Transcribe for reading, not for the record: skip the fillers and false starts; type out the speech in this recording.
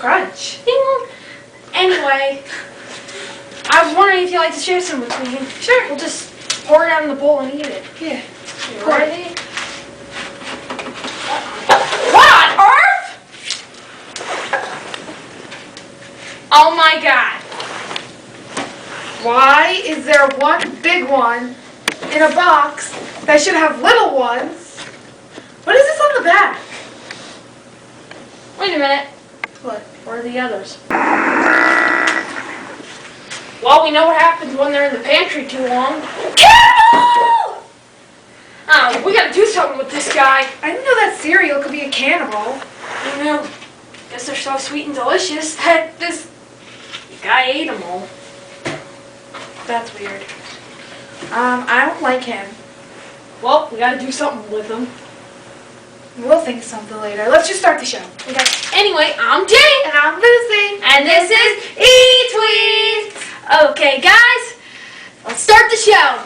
crunch. Anyway, I was wondering if you'd like to share some with me. Sure. We'll just pour it out in the bowl and eat it. Yeah. You ready? What on earth? Oh my god. Why is there one big one in a box that should have little ones? What is this on the back? Wait a minute. What? Where are the others? Well, we know what happens when they're in the pantry too long. Cannibal! Oh, we gotta do something with this guy. I didn't know that cereal could be a cannibal. You know, guess they're so sweet and delicious that this guy ate them all. That's weird. I don't like him. Well, we gotta do something with him. We'll think of something later. Let's just start the show. Okay. Anyway, I'm Jane. And I'm Lucy. And this is E-Tweets. Okay, guys, let's start the show.